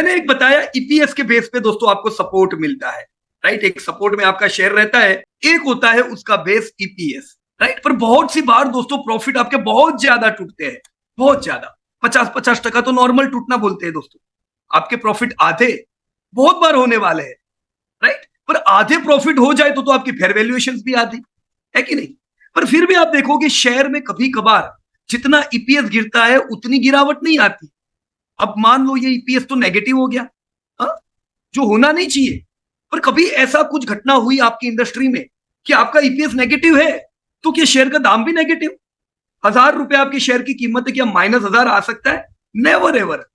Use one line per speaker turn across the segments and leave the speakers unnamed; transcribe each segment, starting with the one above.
मैंने एक बताया ईपीएस के बेस पे दोस्तों आपको सपोर्ट मिलता है, राइट। एक सपोर्ट में आपका शेयर रहता है, एक होता है उसका बेस ईपीएस, राइट। पर बहुत सी बार दोस्तों प्रॉफिट आपके बहुत ज्यादा टूटते हैं, बहुत ज्यादा, 50-50% तो नॉर्मल टूटना बोलते हैं दोस्तों। आपके प्रॉफिट आधे बहुत बार होने वाले हैं, राइट। पर आधे प्रॉफिट हो जाए तो आपकी फेयर वैल्यूएशन भी आधी है कि नहीं। पर फिर भी आप देखोगे शेयर में कभी कभार जितना ईपीएस गिरता है उतनी गिरावट नहीं आती। अब मान लो ये ईपीएस तो नेगेटिव हो गया, हा? जो होना नहीं चाहिए। पर कभी ऐसा कुछ घटना हुई आपकी इंडस्ट्री में कि आपका ईपीएस नेगेटिव है, तो क्या शेयर का दाम भी नेगेटिव? 1,000 रुपए आपकी शेयर की कीमत है, क्या -1,000 आ सकता है? Never ever.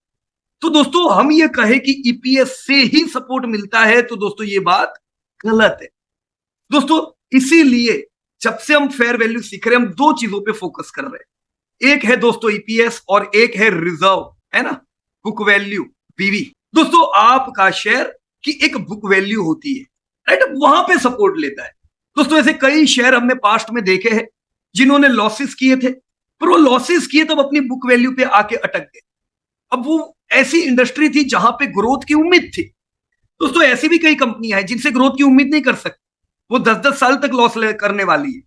तो दोस्तों हम ये कहे कि ईपीएस से ही सपोर्ट मिलता है, तो दोस्तों ये बात गलत है। दोस्तों इसीलिए जब से हम फेयर वैल्यू सीख रहे हैं, हम दो चीजों पे फोकस कर रहे हैं। एक है दोस्तों ईपीएस और एक है रिजर्व, है ना, बुक वैल्यू, बीवी। दोस्तों आपका शेयर की एक बुक वैल्यू होती है, राइट, वहां पे सपोर्ट लेता है। दोस्तों ऐसे कई शेयर हमने पास्ट में देखे हैं जिन्होंने लॉसेस किए थे, पर वो लॉसेस किए तब अपनी बुक वैल्यू पे आके अटक गए। अब वो ऐसी इंडस्ट्री थी जहां पे ग्रोथ की उम्मीद थी। दोस्तों ऐसी भी कई कंपनियां हैं जिनसे ग्रोथ की उम्मीद नहीं कर सकती, वो 10-10 साल तक लॉस करने वाली है।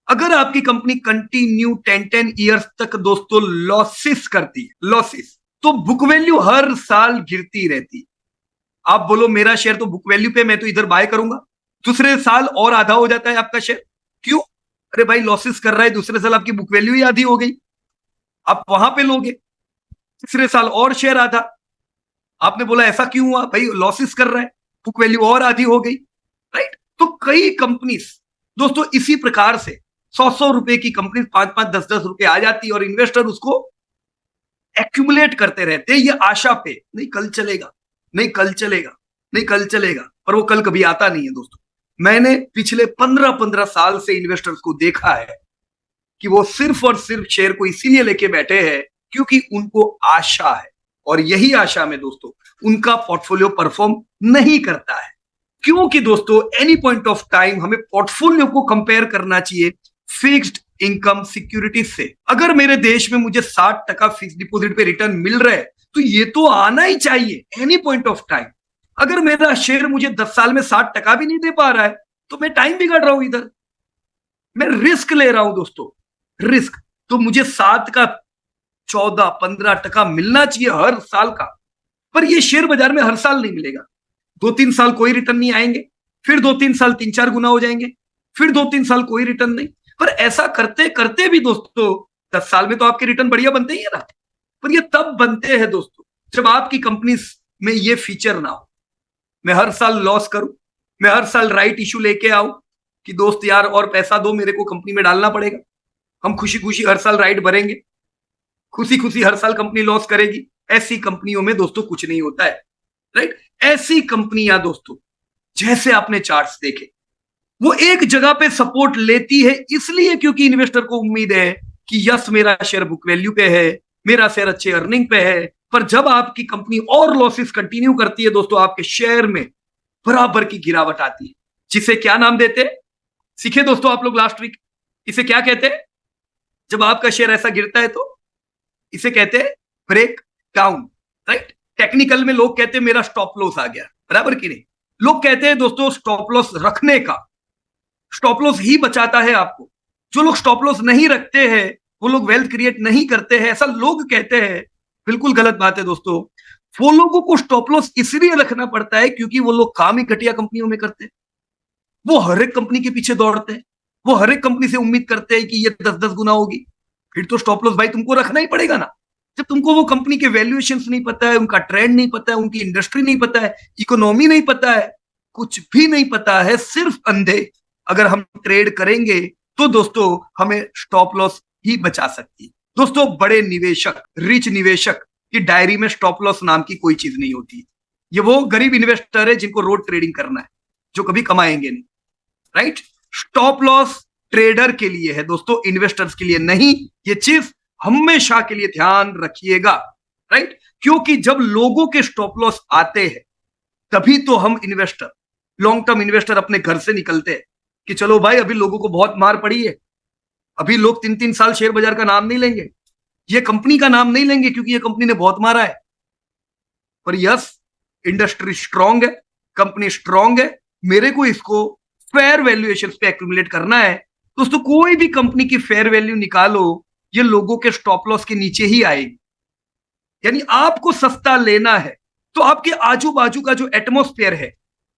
अगर आपकी कंपनी कंटिन्यू 10-10 ईयर्स तक दोस्तों लॉसेस करती है, लॉसेस, तो बुक वैल्यू हर साल गिरती रहती है। आप बोलो मेरा शेयर तो बुक वैल्यू पे, मैं तो इधर बाय करूंगा, दूसरे साल और आधा हो जाता है आपका शेयर। क्यों? अरे भाई लॉसेस कर रहा है, दूसरे साल आपकी बुक वैल्यू ही आधी हो गई, आप वहां पे लोगे। तीसरे साल और शेयर आधा, आपने बोला ऐसा क्यों हुआ भाई, लॉसेस कर रहा है, बुक वैल्यू और आधी हो गई, राइट। तो कई कंपनीज दोस्तों इसी प्रकार से 100-100 रुपए की कंपनी 5-5, 10-10 रुपए आ जाती है और इन्वेस्टर उसको एक्यूमुलेट करते रहते हैं, ये आशा पे नहीं कल चलेगा, नहीं कल चलेगा, नहीं कल चलेगा, पर वो कल कभी आता नहीं है दोस्तों। मैंने पिछले 15-15 साल से इन्वेस्टर्स को देखा है कि वो सिर्फ और सिर्फ शेयर को इसीलिए लेके बैठे हैं क्योंकि उनको आशा है, और यही आशा में दोस्तों उनका पोर्टफोलियो परफॉर्म नहीं करता है। क्योंकि दोस्तों एनी पॉइंट ऑफ टाइम हमें पोर्टफोलियो को कंपेयर करना चाहिए फिक्स्ड इनकम सिक्योरिटीज से। अगर मेरे देश में मुझे 60% फिक्स डिपॉजिट पे रिटर्न मिल रहा है तो ये तो आना ही चाहिए एनी पॉइंट ऑफ टाइम। अगर मेरा शेयर मुझे 10 साल में 60% भी नहीं दे पा रहा है तो मैं टाइम बिगाड़ रहा हूं, इधर मैं रिस्क ले रहा हूं दोस्तों, रिस्क। तो मुझे 7 का 14-15% मिलना चाहिए हर साल का, पर ये शेयर बाजार में हर साल नहीं मिलेगा। 2-3 साल कोई रिटर्न नहीं आएंगे, फिर 2-3 साल 3-4 गुना हो जाएंगे, फिर 2-3 साल कोई रिटर्न नहीं। पर ऐसा करते करते भी दोस्तों 10 साल में तो आपके रिटर्न बढ़िया बनते ही है ना। पर ये तब बनते हैं दोस्तों जब आपकी कंपनी में ये फीचर ना हो, मैं हर साल लॉस करूं, मैं हर साल राइट इशू लेके आऊं कि दोस्त यार और पैसा दो, मेरे को कंपनी में डालना पड़ेगा, हम खुशी खुशी हर साल राइट भरेंगे, खुशी खुशी हर साल कंपनी लॉस करेगी। ऐसी कंपनियों में दोस्तों कुछ नहीं होता है, राइट। ऐसी कंपनियां दोस्तों जैसे आपने चार्ट्स देखे, वो एक जगह पे सपोर्ट लेती है इसलिए क्योंकि इन्वेस्टर को उम्मीद है कि यस मेरा शेयर बुक वैल्यू पे है, मेरा शेयर अच्छे अर्निंग पे है। पर जब आपकी कंपनी और लॉसेस कंटिन्यू करती है दोस्तों, आपके शेयर में बराबर की गिरावट आती है, जिसे क्या नाम देते हैं, सीखे दोस्तों आप लोग लास्ट वीक, इसे क्या कहते हैं? जब आपका शेयर ऐसा गिरता है तो इसे कहते हैं ब्रेक डाउन, राइट। टेक्निकल में लोग कहते हैं मेरा स्टॉप लॉस आ गया, बराबर कि नहीं। लोग कहते हैं दोस्तों स्टॉप लॉस रखने का, स्टॉप लॉस ही बचाता है आपको। जो लोग स्टॉप लॉस नहीं रखते हैं वो लोग वेल्थ क्रिएट नहीं करते हैं, ऐसा लोग कहते हैं। बिल्कुल गलत बात है दोस्तों। वो लोगों को स्टॉप लॉस इसलिए रखना पड़ता है क्योंकि वो लोग काम ही घटिया कंपनियों में करते हैं, वो हर एक कंपनी के पीछे दौड़ते हैं, वो हर एक कंपनी से उम्मीद करते हैं कि ये 10-10 गुना होगी। फिर तो स्टॉप लॉस भाई तुमको रखना ही पड़ेगा ना। जब तुमको वो कंपनी के वैल्यूएशन नहीं पता है, उनका ट्रेंड नहीं पता है, उनकी इंडस्ट्री नहीं पता है, इकोनॉमी नहीं पता है, कुछ भी नहीं पता है, सिर्फ अंधे अगर हम ट्रेड करेंगे तो दोस्तों हमें स्टॉप लॉस ही बचा सकती है। दोस्तों बड़े निवेशक, रिच निवेशक की डायरी में स्टॉप लॉस नाम की कोई चीज नहीं होती। ये वो गरीब इन्वेस्टर है जिनको रोड ट्रेडिंग करना है, जो कभी कमाएंगे नहीं, राइट। स्टॉप लॉस ट्रेडर के लिए है दोस्तों, इन्वेस्टर्स के लिए नहीं। ये चीज हमेशा के लिए ध्यान रखिएगा, राइट। क्योंकि जब लोगों के स्टॉप लॉस आते हैं तभी तो हम इन्वेस्टर, लॉन्ग टर्म इन्वेस्टर अपने घर से निकलते हैं कि चलो भाई अभी लोगों को बहुत मार पड़ी है, अभी लोग 3-3 साल शेयर बाजार का नाम नहीं लेंगे, ये कंपनी का नाम नहीं लेंगे क्योंकि ये कंपनी ने बहुत मारा है। पर यस, इंडस्ट्री स्ट्रांग है, कंपनी स्ट्रांग है, मेरे को इसको फेयर वैल्यूएशन पे एक्यूमुलेट करना है। दोस्तों कोई भी कंपनी की फेयर वैल्यू निकालो, ये लोगों के स्टॉप लॉस के नीचे ही आएगी। यानी आपको सस्ता लेना है तो आपके आजू बाजू का जो एटमोस्फेयर है,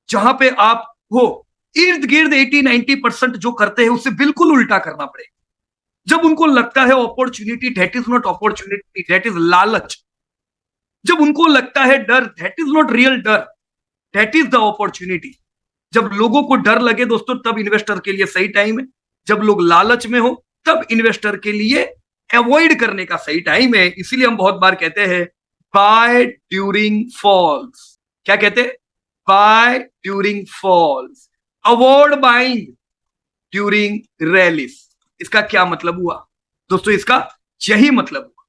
जहां पे आप हो, इर्द गिर्द 80-90% जो करते हैं उससे बिल्कुल उल्टा करना पड़ेगा। जब उनको लगता है opportunity, that is not opportunity, that is लालच। जब उनको लगता है डर, दैट इज नॉट रियल डर, दैट इज द अपॉर्चुनिटी। जब लोगों को डर लगे दोस्तों, तब इन्वेस्टर के लिए सही टाइम है। जब लोग लालच में हो, तब इन्वेस्टर के लिए अवॉइड करने का सही टाइम है। इसीलिए हम बहुत बार कहते हैं बाय ड्यूरिंग फॉल्स। क्या कहते हैं? Buy during falls, avoid buying during rallies. इसका क्या मतलब हुआ दोस्तों? इसका यही मतलब हुआ।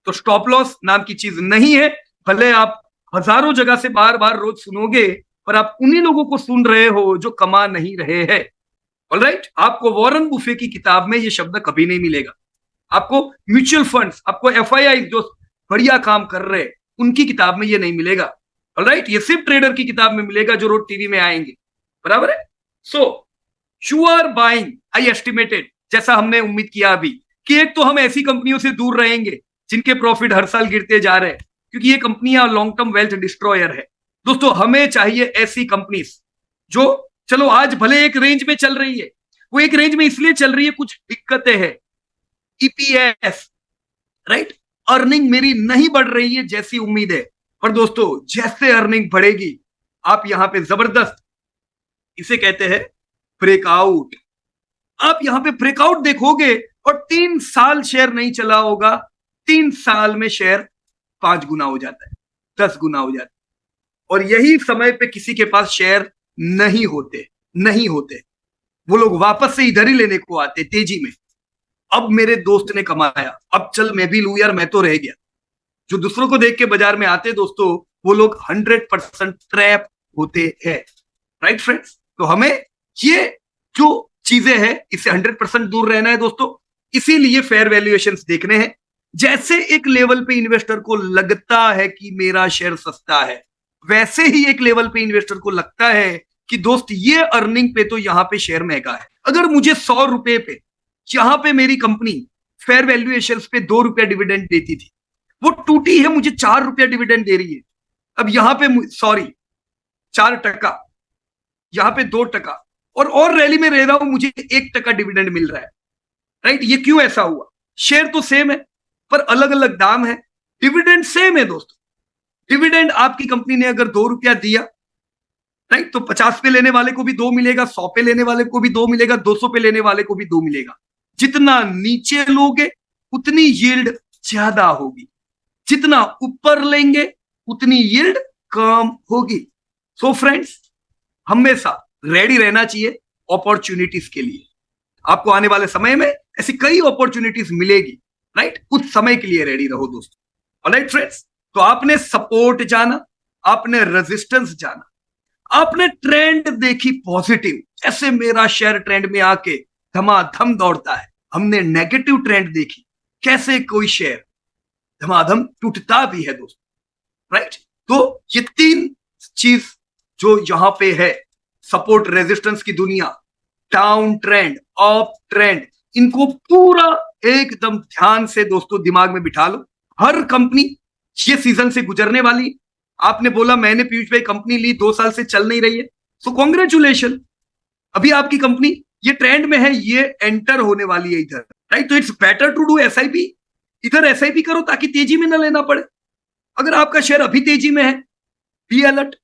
तो स्टॉप लॉस नाम की चीज नहीं है। भले आप हजारों जगह से बार बार रोज सुनोगे, पर आप उन्हीं लोगों को सुन रहे हो जो कमा नहीं रहे हैं। ऑलराइट, आपको वॉरेन बुफे की किताब में ये शब्द कभी नहीं मिलेगा। आपको म्यूचुअल फंड्स, आपको एफआईआई जो बढ़िया काम कर रहे हैं, उनकी किताब में ये नहीं मिलेगा। ऑलराइट, ये सिर्फ ट्रेडर की किताब में मिलेगा जो रोज टीवी में आएंगे। बराबर है? So you are buying, I estimated, जैसा हमने उम्मीद किया अभी, कि एक तो हम ऐसी कंपनियों से दूर रहेंगे जिनके प्रॉफिट हर साल गिरते जा रहे हैं, क्योंकि ये कंपनियां लॉन्ग टर्म वेल्थ डिस्ट्रॉयर है। दोस्तों हमें चाहिए ऐसी कंपनीज जो, चलो आज भले एक रेंज में चल रही है, वो एक रेंज में इसलिए चल रही है, कुछ दिक्कतें हैं, ईपीएस, राइट, अर्निंग मेरी नहीं बढ़ रही है जैसी उम्मीद है। पर दोस्तों जैसे अर्निंग बढ़ेगी, आप यहां पे जबरदस्त, इसे कहते हैं ब्रेकआउट, आप यहां पे ब्रेकआउट देखोगे और 3 साल शेयर नहीं चला होगा, 3 साल में शेयर 5 गुना हो जाता है, 10 गुना हो जाता है। और यही समय पे किसी के पास शेयर नहीं होते, वो लोग वापस से इधर ही लेने को आते तेजी में। अब मेरे दोस्त ने कमाया, अब चल मैं भी लू यार, मैं तो रह गया। जो दूसरों को देख के बाजार में आते दोस्तों, वो लोग 100% ट्रैप होते हैं। Right friends? तो हमें ये जो चीजें हैं, इससे 100% दूर रहना है दोस्तों। इसीलिए फेयर वैल्यूएशंस देखने हैं। जैसे एक लेवल पे इन्वेस्टर को लगता है कि मेरा शेयर सस्ता है, वैसे ही एक लेवल पे इन्वेस्टर को लगता है कि दोस्त ये अर्निंग पे तो यहां पे शेयर महंगा है। अगर मुझे 100 रुपए पे जहां पे मेरी कंपनी फेयर वैल्यूएशन पे 2 रुपया डिविडेंड देती थी, वो टूटी है, मुझे 4 रुपया डिविडेंड दे रही है। अब यहां पे 4%, यहां पे 2%, और रैली में रह रहा हूं, मुझे 1% डिविडेंड मिल रहा है। राइट? ये क्यों ऐसा हुआ? शेयर तो सेम है, पर अलग अलग दाम है, डिविडेंड सेम है दोस्तों। डिविडेंड आपकी कंपनी ने अगर 2 रुपया दिया, राइट, तो 50 पे लेने वाले को भी 2 मिलेगा, 100 पे लेने वाले को भी 2 मिलेगा, 200 पे लेने वाले को भी 2 मिलेगा। जितना नीचे लोगे उतनी यील्ड ज्यादा होगी, जितना ऊपर लेंगे उतनी यील्ड कम होगी। सो फ्रेंड्स, हमेशा रेडी रहना चाहिए अपॉर्चुनिटीज के लिए। आपको आने वाले समय में ऐसी कई अपॉर्चुनिटीज मिलेगी, राइट? उस समय के लिए रेडी रहो दोस्तों। ऑलराइट फ्रेंड्स, तो आपने सपोर्ट जाना, आपने रेजिस्टेंस जाना, आपने ट्रेंड देखी पॉजिटिव, ऐसे मेरा शेयर ट्रेंड में आके धमाधम दौड़ता है। हमने नेगेटिव ट्रेंड देखी, कैसे कोई शेयर धमाधम टूटता भी है दोस्तों। राइट? तो ये 3 चीज जो यहां पे है, सपोर्ट रेजिस्टेंस की दुनिया, डाउन ट्रेंड, अप ट्रेंड, इनको पूरा एकदम ध्यान से दोस्तों दिमाग में बिठा लो। हर कंपनी ये सीजन से गुजरने वाली। आपने बोला मैंने पीयूष भाई कंपनी ली 2 साल से चल नहीं रही है, सो कॉन्ग्रेचुलेशन, अभी आपकी कंपनी ये ट्रेंड में है, ये एंटर होने वाली है इधर। राइट? तो it's better to do SIP, इधर एसआईपी करो ताकि तेजी में ना लेना पड़े। अगर आपका शेयर अभी तेजी में है, बी अलर्ट,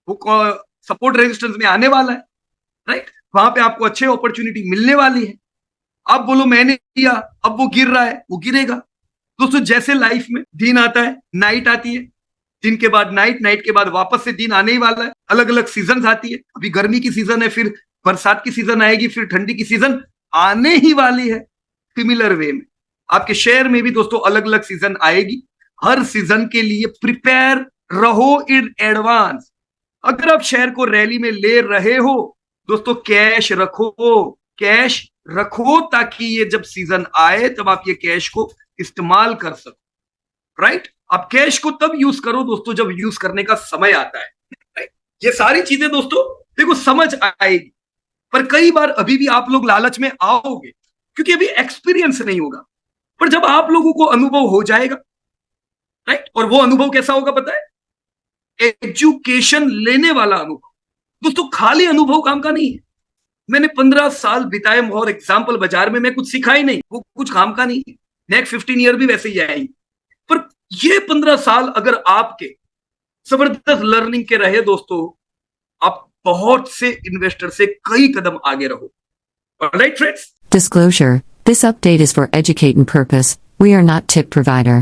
वो सपोर्ट रेजिस्टेंस में आने वाला है। राइट? वहां पे आपको अच्छे अपॉर्चुनिटी मिलने वाली है। आप बोलो मैंने किया, अब वो गिर रहा है, वो गिरेगा दोस्तों। जैसे लाइफ में दिन आता है, नाइट आती है, दिन के बाद नाइट, नाइट के बाद वापस से दिन आने ही वाला है। अलग अलग सीजन आती है, अभी गर्मी की सीजन है, फिर बरसात की सीजन आएगी, फिर ठंडी की सीजन आने ही वाली है। सिमिलर वे में आपके शेयर में भी दोस्तों अलग अलग सीजन आएगी। हर सीजन के लिए प्रिपेयर रहो इन एडवांस। अगर आप शेयर को रैली में ले रहे हो दोस्तों, कैश रखो ताकि ये जब सीजन आए तब आप ये कैश को इस्तेमाल कर सको। राइट? आप कैश को तब यूज करो दोस्तों जब यूज करने का समय आता है, राइट? ये सारी चीजें दोस्तों देखो समझ आएगी, पर कई बार अभी भी आप लोग लालच में आओगे क्योंकि अभी एक्सपीरियंस नहीं होगा। पर जब आप लोगों को अनुभव हो जाएगा, राइट, और वो अनुभव कैसा होगा पता है? एजुकेशन लेने वाला अनुभव। दोस्तों खाली अनुभव काम का नहीं है। मैंने 15 साल बिताए और एग्जाम्पल बाजार में मैं कुछ सीखा ही नहीं, वो कुछ काम का नहीं है। नेक्स्ट 15 ईयर भी वैसे ही आएंगे। पर ये 15 साल अगर आपके जबरदस्त लर्निंग के रहे दोस्तों, आप बहुत से इन्वेस्टर से कई कदम आगे रहो। Right friends?
Disclosure: this update is for educating purpose. We are not tip provider.